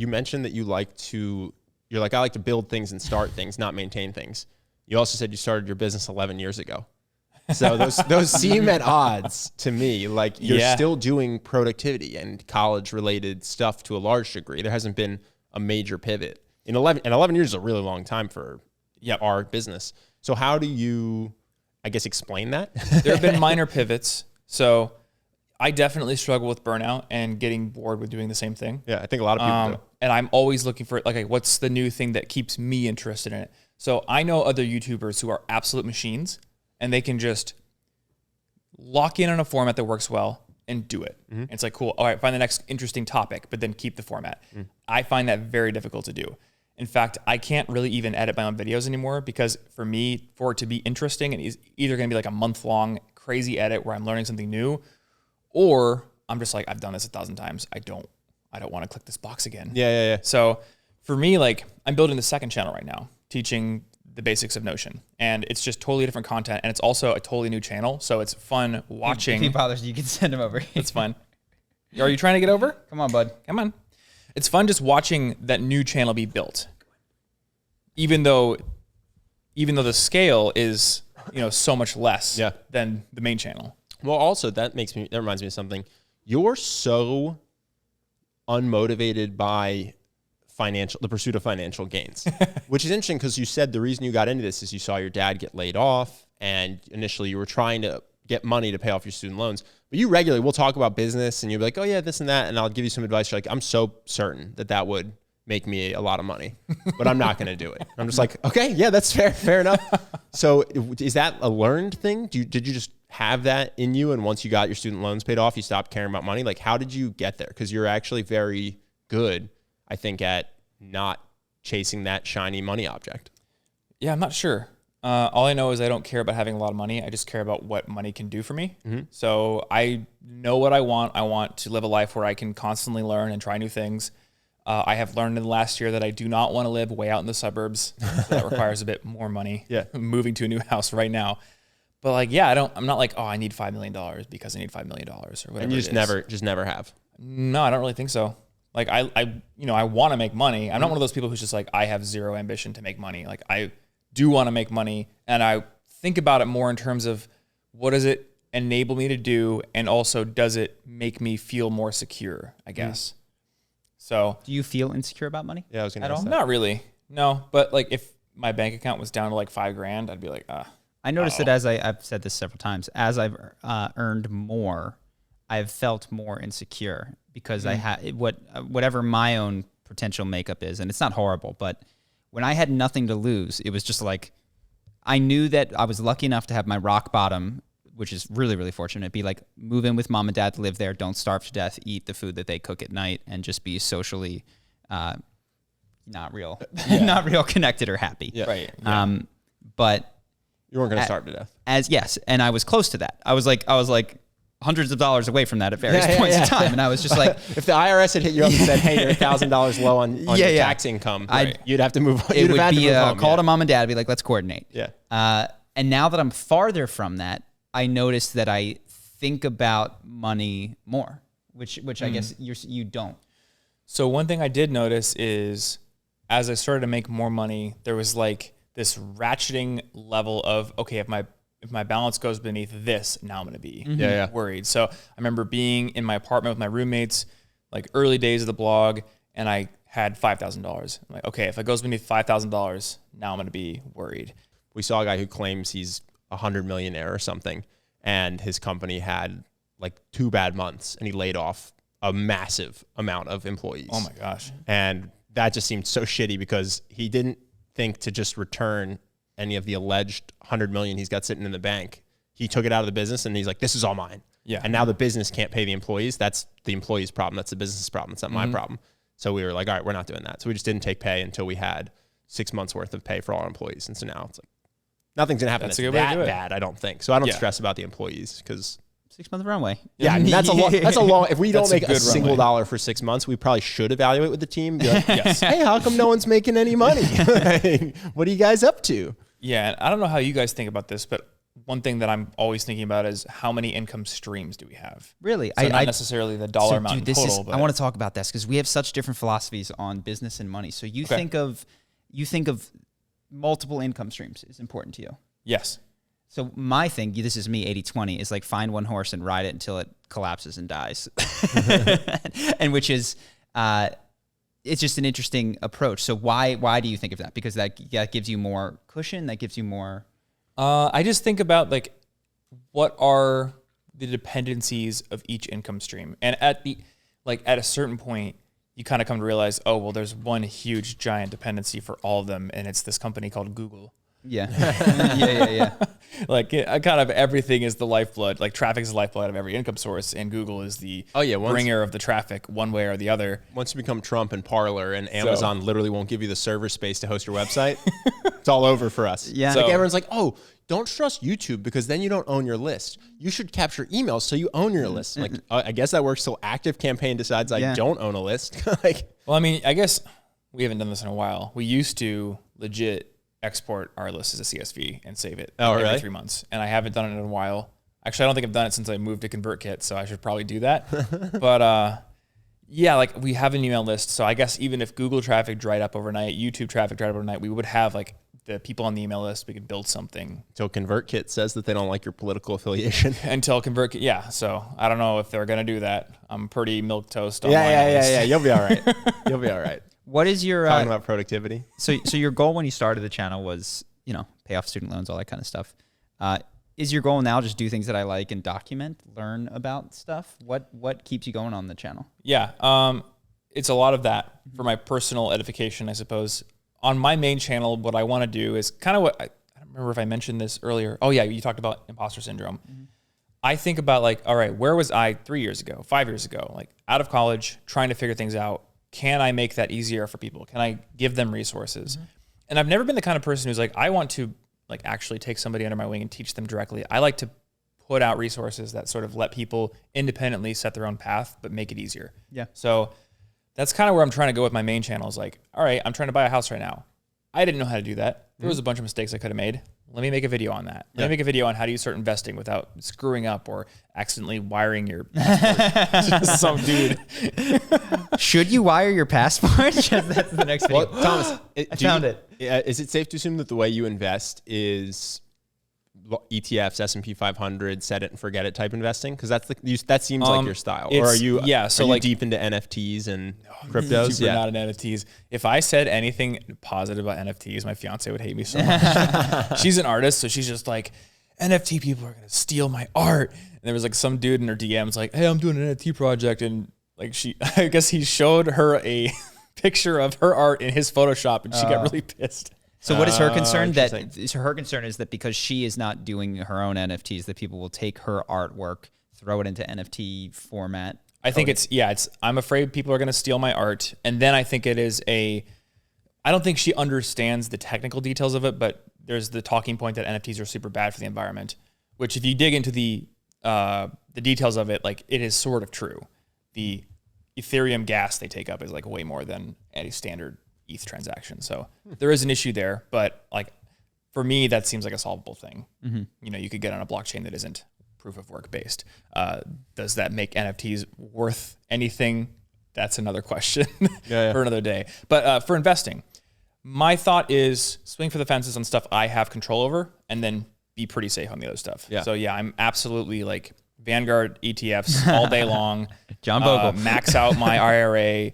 you mentioned that you're like, I like to build things and start things, not maintain things. You also said you started your business 11 years ago. So those seem at odds to me. Like you're still doing productivity and college related stuff to a large degree. There hasn't been a major pivot in 11 years is a really long time for our business. So how do you, I guess, explain that? There have been minor pivots. So I definitely struggle with burnout and getting bored with doing the same thing. Yeah, I think a lot of people do. And I'm always looking for, like, what's the new thing that keeps me interested in it? So I know other YouTubers who are absolute machines, and they can just lock in on a format that works well and do it. Mm-hmm. And it's like, cool, all right, find the next interesting topic, but then keep the format. Mm. I find that very difficult to do. In fact, I can't really even edit my own videos anymore because for me, for it to be interesting, and it's either going to be like a month-long crazy edit where I'm learning something new, or I'm just like, I've done this 1,000 times. I don't want to click this box again. Yeah. So for me, like, I'm building the second channel right now, teaching the basics of Notion. And it's just totally different content. And it's also a totally new channel. So it's fun watching. If he bothers you can send him over. It's fun. Are you trying to get over? Come on, bud. Come on. It's fun just watching that new channel be built. Even though the scale is, so much less than the main channel. Well, also that reminds me of something. You're so unmotivated by the pursuit of financial gains, which is interesting because you said the reason you got into this is you saw your dad get laid off, and initially you were trying to get money to pay off your student loans. But you regularly, we'll talk about business, and you'll be like, oh yeah, this and that, and I'll give you some advice. You're like, I'm so certain that would make me a lot of money, but I'm not going to do it. I'm just like, okay, yeah, that's fair enough. So is that a learned thing? Did you just have that in you, and once you got your student loans paid off, you stopped caring about money? Like, how did you get there? Because you're actually very good, I think, at not chasing that shiny money object. Yeah, I'm not sure. All I know is I don't care about having a lot of money. I just care about what money can do for me. Mm-hmm. So I know what I want. I want to live a life where I can constantly learn and try new things. I have learned in the last year that I do not want to live way out in the suburbs. So that requires a bit more money. Yeah. Moving to a new house right now. But like, yeah, I'm not like, oh, I need $5 million because I need $5 million or whatever. And you just never have. No, I don't really think so. Like I want to make money. I'm not one of those people who's just like, I have zero ambition to make money. Like I do want to make money, and I think about it more in terms of what does it enable me to do, and also does it make me feel more secure, I guess. So do you feel insecure about money? Yeah, I was going to ask that. Not really. No, but like if my bank account was down to like $5,000, I'd be like, I noticed that as I've said this several times, as I've earned more, I've felt more insecure because I had whatever my own potential makeup is, and it's not horrible, but when I had nothing to lose, it was just like, I knew that I was lucky enough to have my rock bottom, which is really, really fortunate, be like, move in with mom and dad to live there, don't starve to death, eat the food that they cook at night, and just be socially not real connected or happy. Yeah. Right. Yeah. But you weren't going to starve to death. Yes, and I was close to that. I was like hundreds of dollars away from that at various points in time. And I was just like, if the IRS had hit you up and said, hey, you're $1,000 low on your tax income, you'd have to move on. It would be a call to mom and dad, be like, let's coordinate. Yeah. And now that I'm farther from that, I noticed that I think about money more, which I guess you don't. So one thing I did notice is as I started to make more money, there was like this ratcheting level of, okay, if my balance goes beneath this, now I'm going to be worried. So I remember being in my apartment with my roommates, like early days of the blog, and I had $5,000. I'm like, okay, if it goes beneath $5,000, now I'm going to be worried. We saw a guy who claims he's 100 millionaire or something, and his company had like 2 bad months, and he laid off a massive amount of employees. Oh my gosh. And that just seemed so shitty because he didn't think to just return any of the alleged 100 million he's got sitting in the bank. He took it out of the business and he's like, this is all mine. Yeah. And now the business can't pay the employees. That's the employee's problem. That's the business's problem. It's not my problem. So we were like, all right, we're not doing that. So we just didn't take pay until we had 6 months worth of pay for all our employees. And so now it's like, nothing's gonna happen that's that bad, I don't think. So I don't stress about the employees because 6 month runway. Yeah, I mean, that's a long, if we don't make a single dollar for 6 months, we probably should evaluate with the team. Be like, hey, how come no one's making any money? What are you guys up to? Yeah, I don't know how you guys think about this, but one thing that I'm always thinking about is how many income streams do we have? Really? So not necessarily the dollar amount in total. But I want to talk about this because we have such different philosophies on business and money. So you think of multiple income streams is important to you. Yes. So my thing, this is me, 80-20, is like find one horse and ride it until it collapses and dies. And which is, it's just an interesting approach. So why do you think of that? Because that gives you more cushion, that gives you more... I just think about like, what are the dependencies of each income stream? And at a certain point, you kind of come to realize, oh, well, there's one huge giant dependency for all of them. And it's this company called Google. Yeah. yeah. Like kind of everything is the lifeblood. Like traffic is the lifeblood of every income source, and Google is the bringer of the traffic one way or the other. Once you become Trump and Parler, and Amazon literally won't give you the server space to host your website, it's all over for us. Yeah. Like everyone's like, oh, don't trust YouTube because then you don't own your list. You should capture emails so you own your list. Like I guess that works till ActiveCampaign decides I don't own a list. Well, I mean, I guess we haven't done this in a while. We used to legit export our list as a CSV and save it every 3 months. And I haven't done it in a while. Actually, I don't think I've done it since I moved to ConvertKit, so I should probably do that. But yeah, like we have an email list. So I guess even if Google traffic dried up overnight, YouTube traffic dried up overnight, we would have like the people on the email list. We could build something. Until ConvertKit says that they don't like your political affiliation. Until ConvertKit, yeah. So I don't know if they're going to do that. I'm pretty milquetoast on Yeah. You'll be all right. You'll be all right. What is your talking about productivity? So your goal when you started the channel was, pay off student loans, all that kind of stuff. Is your goal now just do things that I like and document, learn about stuff? What keeps you going on the channel? Yeah, it's a lot of that for my personal edification, I suppose. On my main channel, what I want to do is kind of what I don't remember if I mentioned this earlier. Oh yeah, you talked about imposter syndrome. Mm-hmm. I think about like, all right, where was I 3 years ago, 5 years ago? Like out of college, trying to figure things out. Can I make that easier for people? Can I give them resources? Mm-hmm. And I've never been the kind of person who's like, I want to like actually take somebody under my wing and teach them directly. I like to put out resources that sort of let people independently set their own path, but make it easier. Yeah. So that's kind of where I'm trying to go with my main channel is like, all right, I'm trying to buy a house right now. I didn't know how to do that. There was a bunch of mistakes I could have made. Let me make a video on that. Let me make a video on how do you start investing without screwing up or accidentally wiring your passport to some dude. Should you wire your passport? That's the next video. Well, Thomas, I found it. Is it safe to assume that the way you invest is ETFs, S&P 500, set it and forget it type investing? Because that seems like your style. Or are you deep into NFTs and cryptos? Super not in NFTs. If I said anything positive about NFTs, my fiance would hate me so much. She's an artist, so she's just like, NFT people are gonna steal my art. And there was like some dude in her DMs like, hey, I'm doing an NFT project, and like I guess he showed her a picture of her art in his Photoshop, and she got really pissed. So what is her concern? Her concern is that because she is not doing her own NFTs, that people will take her artwork, throw it into NFT format. I think I'm afraid people are going to steal my art. And then I think I don't think she understands the technical details of it, but there's the talking point that NFTs are super bad for the environment, which if you dig into the details of it, like it is sort of true. The Ethereum gas they take up is like way more than any standard ETH transaction. So there is an issue there, but like for me, that seems like a solvable thing. Mm-hmm. You could get on a blockchain that isn't proof of work based. Does that make NFTs worth anything? That's another question for another day. But for investing, my thought is swing for the fences on stuff I have control over and then be pretty safe on the other stuff. Yeah. So yeah, I'm absolutely like Vanguard ETFs all day long. John Bogle. Max out my IRA.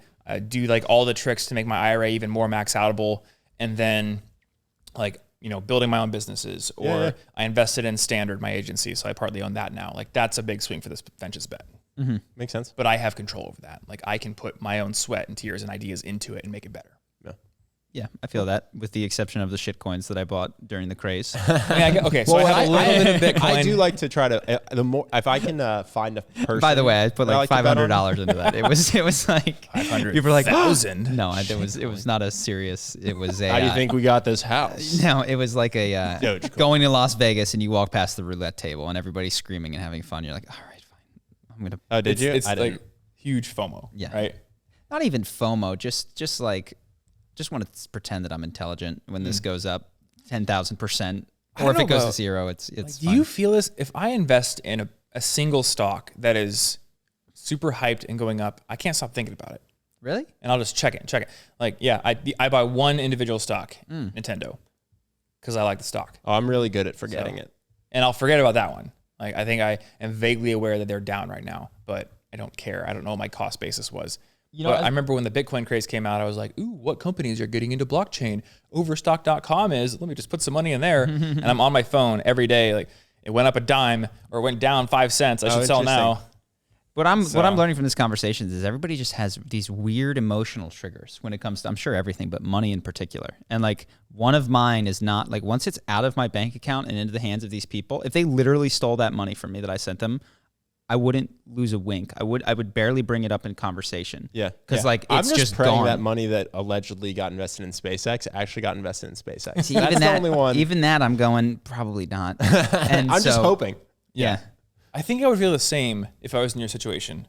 Do like all the tricks to make my IRA even more max outable, and then like building my own businesses, or I invested in Standard, my agency, so I partly own that now. Like that's a big swing for this ventures bet. Mm-hmm. Makes sense. But I have control over that. Like I can put my own sweat and tears and ideas into it and make it better. Yeah, I feel that, with the exception of the shit coins that I bought during the craze. So I have a little bit of Bitcoin. I do like to try to if I can find a person. By the way, I put like $500 into that. It was like 500. People were like, $1,000. No, it was not a serious. It was a. How do you think we got this house? No, it was like a going to Las Vegas and you walk past the roulette table and everybody's screaming and having fun. You're like, all right, fine, I'm gonna. Oh, did you? It's like huge FOMO. Yeah. Right. Not even FOMO. Just want to pretend that I'm intelligent when this goes up 10,000%. Or if it goes to zero, it's do you feel this? If I invest in a single stock that is super hyped and going up, I can't stop thinking about it. Really? And I'll just check it. Like, yeah, I buy one individual stock, Nintendo, because I like the stock. Oh, I'm really good at forgetting it. And I'll forget about that one. Like, I think I am vaguely aware that they're down right now, but I don't care. I don't know what my cost basis was. But I remember when the Bitcoin craze came out, I was like, ooh, what companies are getting into blockchain? Overstock.com is, let me just put some money in there. And I'm on my phone every day. Like, it went up a dime or it went down 5 cents. I should sell now. What I'm learning from this conversation is everybody just has these weird emotional triggers when it comes to, I'm sure everything, but money in particular. And like one of mine is not like, once it's out of my bank account and into the hands of these people, if they literally stole that money from me that I sent them, I wouldn't lose a wink. I would barely bring it up in conversation. Yeah. Because like it's I'm just praying gone. that money that allegedly got invested in SpaceX actually got invested in SpaceX. See, That's the only one. Even that I'm going, probably not. And I'm just hoping. Yeah. I think I would feel the same if I was in your situation.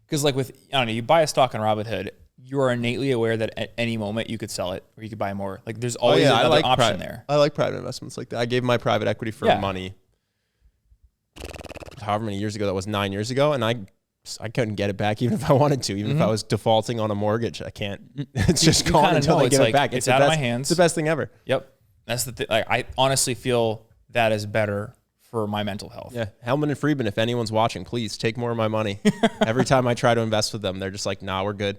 Because like with, I don't know, you buy a stock on Robinhood, you are innately aware that at any moment you could sell it or you could buy more. Like there's always another option there. I like private investments like that. I gave my private equity for money however many years ago that was, 9 years ago, and I couldn't get it back even if I wanted to. Even if I was defaulting on a mortgage, I can't. It's just gone until I get it back. It's out of my hands. It's the best thing ever. Yep, that's the thing. Like I honestly feel that is better for my mental health. Yeah, Hellman and Friedman, if anyone's watching, please take more of my money. Every time I try to invest with them, they're just like, "Nah, we're good."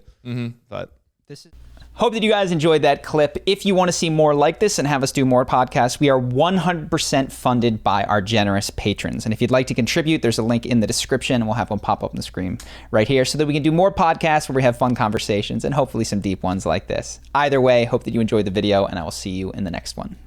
But this is. Hope that you guys enjoyed that clip. If you want to see more like this and have us do more podcasts, we are 100% funded by our generous patrons. And if you'd like to contribute, there's a link in the description, and we'll have one pop up on the screen right here so that we can do more podcasts where we have fun conversations and hopefully some deep ones like this. Either way, hope that you enjoyed the video, and I will see you in the next one.